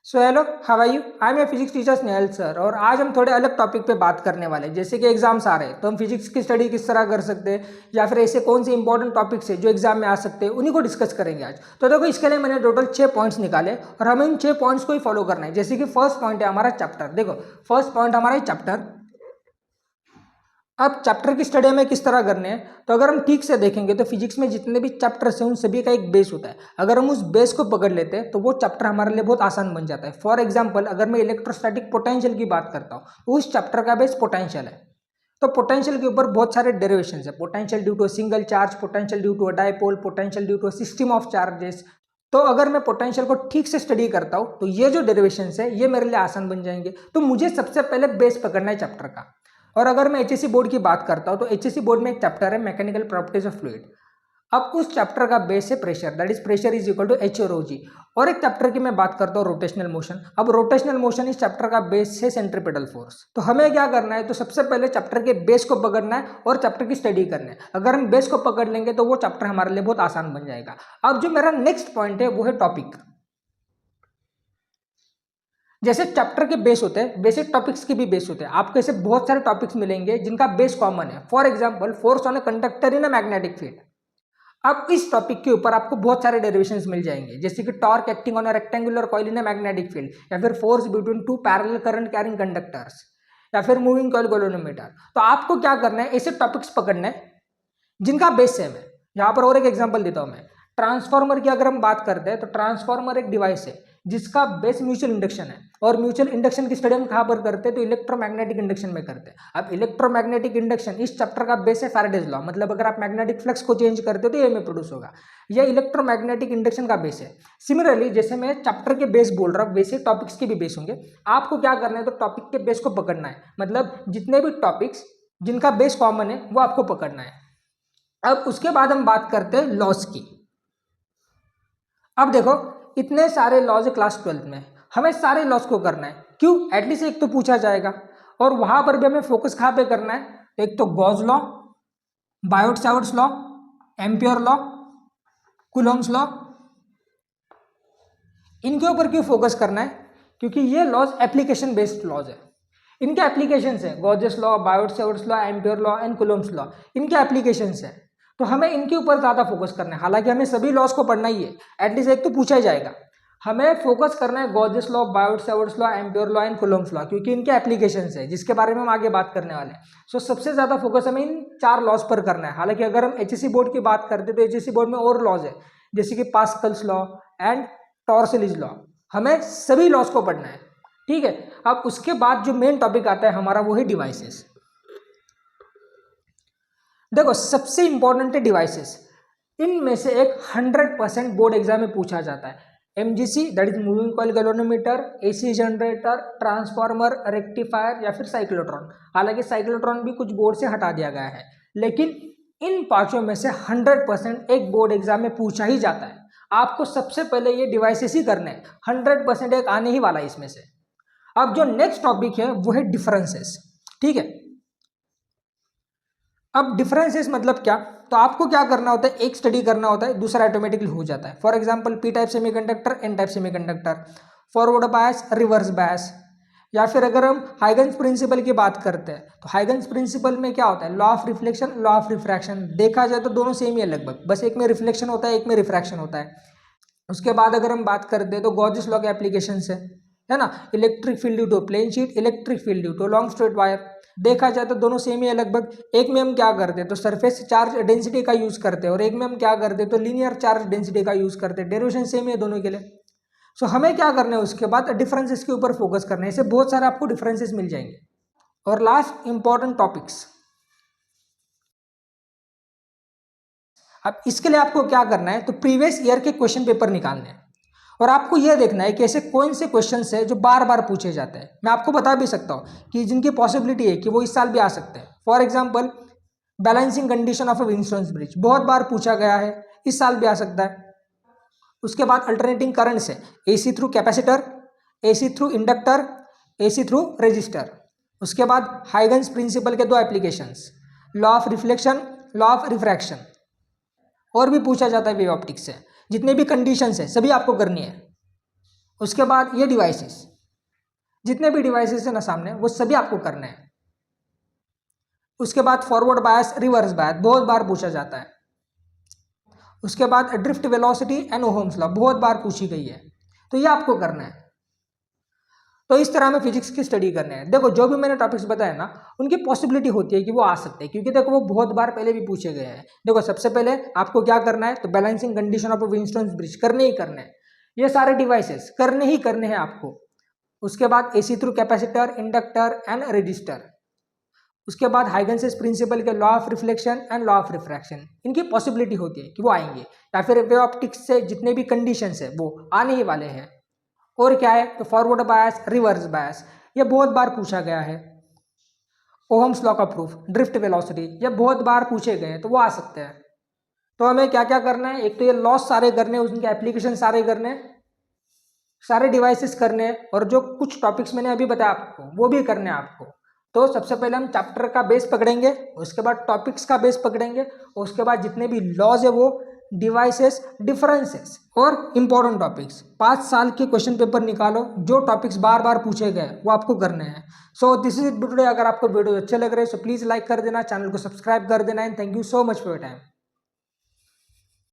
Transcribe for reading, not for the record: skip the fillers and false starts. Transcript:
So hello, how are you? I am your physics teacher Snehal sir. और आज हम थोड़े अलग टॉपिक पे बात करने वाले हैं। जैसे कि एग्जाम्स आ रहे हैं तो हम फिजिक्स की स्टडी किस तरह कर सकते हैं, या फिर ऐसे कौन से इंपॉर्टेंट टॉपिक्स है जो एग्जाम में आ सकते हैं, उन्हीं को डिस्कस करेंगे आज। तो देखो, इसके लिए मैंने टोटल 6 पॉइंट्स निकाले और हमें इन 6 पॉइंट्स को ही फॉलो करना है। जैसे कि फर्स्ट पॉइंट है हमारा चैप्टर। देखो, फर्स्ट पॉइंट हमारा चैप्टर। अब चैप्टर की स्टडी हमें किस तरह करने हैं, तो अगर हम ठीक से देखेंगे तो फिजिक्स में जितने भी चैप्टर्स हैं उन सभी का एक बेस होता है। अगर हम उस बेस को पकड़ लेते हैं तो वो चैप्टर हमारे लिए बहुत आसान बन जाता है। फॉर एग्जांपल, अगर मैं इलेक्ट्रोस्टैटिक पोटेंशियल की बात करता हूँ तो उस चैप्टर का बेस पोटेंशियल है। तो पोटेंशियल के ऊपर बहुत सारे डेरिवेशन है। Potential due to single charge, potential due to dipole, potential due to system of charges. तो अगर मैं पोटेंशियल को ठीक से स्टडी करता हूँ तो ये जो डेरिवेशन है ये मेरे लिए आसान बन जाएंगे। तो मुझे सबसे पहले बेस पकड़ना है चैप्टर का। और अगर मैं एचएससी बोर्ड की बात करता हूं तो एचएससी बोर्ड में एक चैप्टर है मैकेनिकल प्रॉपर्टीज ऑफ फ्लूइड। अब उस चैप्टर का बेस है pressure, that is pressure is equal to H और जी। और एक चैप्टर की मैं बात करता हूँ रोटेशनल मोशन। अब रोटेशनल मोशन इस चैप्टर का बेस है सेंट्रीपिटल फोर्स। तो हमें क्या करना है, तो सबसे पहले चैप्टर के बेस को पकड़ना है और चैप्टर की स्टडी करना है। अगर हम बेस को पकड़ लेंगे तो वो चैप्टर हमारे लिए बहुत आसान बन जाएगा। अब जो मेरा नेक्स्ट पॉइंट है वो है टॉपिक। जैसे चैप्टर के बेस होते हैं, बेसिक टॉपिक्स के भी बेस होते हैं। आपको ऐसे बहुत सारे टॉपिक्स मिलेंगे जिनका बेस कॉमन है। For example, force on a conductor in a magnetic field. अब इस टॉपिक के ऊपर आपको बहुत सारे डेरिवेशंस मिल जाएंगे, जैसे कि torque acting on a rectangular coil in a magnetic field, या फिर force between two parallel current carrying conductors, या फिर मूविंग कॉइल गैल्वेनोमीटर। तो आपको क्या करना है, ऐसे टॉपिक्स पकड़ने हैं जिनका बेस सेम है। यहाँ पर और एक एग्जांपल देता हूं मैं। ट्रांसफार्मर की अगर हम बात करते हैं तो ट्रांसफार्मर एक डिवाइस है जिसका बेस म्यूचुअल इंडक्शन है। और म्यूचुअल इंडक्शन की स्टडी हम कहां पर करते हैं, तो इलेक्ट्रोमैग्नेटिक इंडक्शन में करते हैं। अब इलेक्ट्रोमैग्नेटिक इंडक्शन इस चैप्टर का बेस है फैराडेज लॉ। मतलब अगर आप मैग्नेटिक फ्लक्स को चेंज करते हो तो ये में प्रोड्यूस होगा। यह इलेक्ट्रोमैग्नेटिक इंडक्शन का बेस है। सिमिलरली, जैसे मैं चैप्टर के बेस बोल रहा हूँ, वैसे टॉपिक्स के भी बेस होंगे। आपको क्या करना है, तो टॉपिक के बेस को पकड़ना है। मतलब जितने भी टॉपिक्स जिनका बेस कॉमन है वो आपको पकड़ना है। अब उसके बाद हम बात करते हैं लॉज की। अब देखो, इतने सारे लॉज है क्लास 12 में, हमें सारे लॉज को करना है। क्यों? एटलीस्ट एक तो पूछा जाएगा। और वहां पर भी हमें फोकस कहां पे करना है, एक तो Gauss law, Biot Savart's law, ampere law, Coulomb's law. इनके ऊपर क्यों फोकस करना है? क्योंकि ये लॉज एप्लीकेशन बेस्ड लॉज है। इनके एप्लीकेशंस है Gauss's law, Biot Savart's law, ampere law and Coulomb's law. इनके एप्लीकेशंस है, तो हमें इनके ऊपर ज्यादा फोकस करना है। हालांकि हमें सभी लॉज को पढ़ना ही है, एटलीस्ट एक तो पूछा ही जाएगा। हमें फोकस करना है Gauss's law, Biot Savart's law, ampere law and Coulomb's law, क्योंकि इनके एप्लीकेशंस है जिसके बारे में हम आगे बात करने वाले हैं। सो सबसे ज्यादा फोकस हमें इन 4 लॉज पर करना है। हालांकि अगर हम एचएससी बोर्ड की बात करते हैं तो एचएससी बोर्ड में और लॉज है, जैसे कि पास्कल्स लॉ एंड टॉर्सलिज लॉ। हमें सभी लॉज को पढ़ना है, ठीक है। अब उसके बाद जो मेन टॉपिक आता है हमारा वो है डिवाइसेस। देखो, सबसे इंपॉर्टेंट है डिवाइसेस। इनमें से एक 100% बोर्ड एग्जाम में पूछा जाता है। MGC, that is moving coil galvanometer, AC generator, transformer, rectifier या फिर साइक्लोट्रॉन। हालांकि साइक्लोट्रॉन भी कुछ बोर्ड से हटा दिया गया है, लेकिन इन पांचों में से 100% एक बोर्ड एग्जाम में पूछा ही जाता है। आपको सबसे पहले ये डिवाइसेस ही करने हैं। 100% एक आने ही वाला है इसमें से। अब जो नेक्स्ट टॉपिक है वो है डिफरेंसेस, ठीक है। अब डिफरेंसेस मतलब क्या, तो आपको क्या करना होता है, एक स्टडी करना होता है, दूसरा ऑटोमेटिकली हो जाता है। For example, P type semiconductor, N type semiconductor, forward bias, reverse bias. या फिर अगर हम हाइगन्स प्रिंसिपल की बात करते हैं तो हाइगन्स प्रिंसिपल में क्या होता है, law of reflection, law of refraction. देखा जाए तो दोनों सेम ही है लगभग, बस एक में रिफ्लेक्शन होता है, एक में रिफ्रैक्शन होता है। उसके बाद अगर हम बात करते हैं तो गॉर्जियस लॉ के एप्लीकेशन है ना, electric field due to plane sheet, electric field due to long straight wire. देखा जाए तो दोनों सेम ही है लगभग। एक में हम क्या करते हैं, तो सरफेस चार्ज डेंसिटी का यूज करते हैं, और एक में हम क्या करते हैं, तो लीनियर चार्ज डेंसिटी का यूज करते हैं। डेरिवेशन सेम है दोनों के लिए। सो हमें क्या करना है, उसके बाद डिफरेंसेस के ऊपर फोकस करना है। ऐसे बहुत सारे आपको डिफरेंसेस मिल जाएंगे। और लास्ट इंपॉर्टेंट टॉपिक्स। अब इसके लिए आपको क्या करना है, तो प्रीवियस ईयर के क्वेश्चन पेपर निकालने हैं। और आपको यह देखना है कि ऐसे कौन से क्वेश्चंस है जो बार बार पूछे जाते हैं। मैं आपको बता भी सकता हूं कि जिनकी पॉसिबिलिटी है कि वो इस साल भी आ सकते हैं। For example, balancing condition of a Wheatstone's bridge बहुत बार पूछा गया है, इस साल भी आ सकता है। उसके बाद अल्टरनेटिंग करंट्स है, AC through capacitor, AC through inductor, AC through resistor. उसके बाद हाइगन्स प्रिंसिपल के 2 applications, law of reflection, law of refraction. और भी पूछा जाता है वेव ऑप्टिक्स से। जितने भी कंडीशंस है सभी आपको करनी है। उसके बाद ये डिवाइसेस, जितने भी डिवाइसेस है ना सामने, वो सभी आपको करने हैं। उसके बाद फॉरवर्ड बायस, रिवर्स बायस बहुत बार पूछा जाता है। उसके बाद drift velocity and Ohm's law बहुत बार पूछी गई है, तो ये आपको करना है। तो इस तरह में फिजिक्स की स्टडी करने हैं। देखो जो भी मैंने टॉपिक्स बताए ना, उनकी पॉसिबिलिटी होती है कि वो आ सकते हैं, क्योंकि देखो वो बहुत बार पहले भी पूछे गए हैं। देखो सबसे पहले आपको क्या करना है, तो balancing condition of Winston bridge करने ही करने हैं, ये सारे डिवाइसेस करने ही करने हैं आपको। उसके बाद AC through capacitor, inductor and register. उसके बाद हाइगेंस प्रिंसिपल के law of reflection and law of refraction, इनकी पॉसिबिलिटी होती है कि वो आएंगे, या फिर वे ऑप्टिक्स से जितने भी कंडीशंस है वो आने ही वाले हैं। और क्या है, तो फॉरवर्ड बायस, रिवर्स बायस, ये बहुत बार पूछा गया है। ओहम्स लॉ का प्रूफ, ड्रिफ्ट वेलोसिटी, ये बहुत बार पूछे गए हैं, तो वो आ सकते हैं। तो हमें क्या क्या करना है, एक तो ये लॉस सारे करने, उनके एप्लीकेशन सारे करने, सारे डिवाइसेस करने, और जो कुछ टॉपिक्स मैंने अभी बताया आपको वो भी करने हैं आपको। तो सबसे पहले हम चैप्टर का बेस पकड़ेंगे, उसके बाद टॉपिक्स का बेस पकड़ेंगे, और उसके बाद जितने भी लॉज है वो, डिवाइसेस, डिफरेंसेस और इंपॉर्टेंट टॉपिक्स, 5 साल के क्वेश्चन पेपर निकालो, जो टॉपिक्स बार बार पूछे गए वो आपको करने हैं। So this is it today. अगर आपको वीडियो अच्छे लग रहे हैं तो प्लीज लाइक कर देना, चैनल को सब्सक्राइब कर देना, and thank you so much for your time.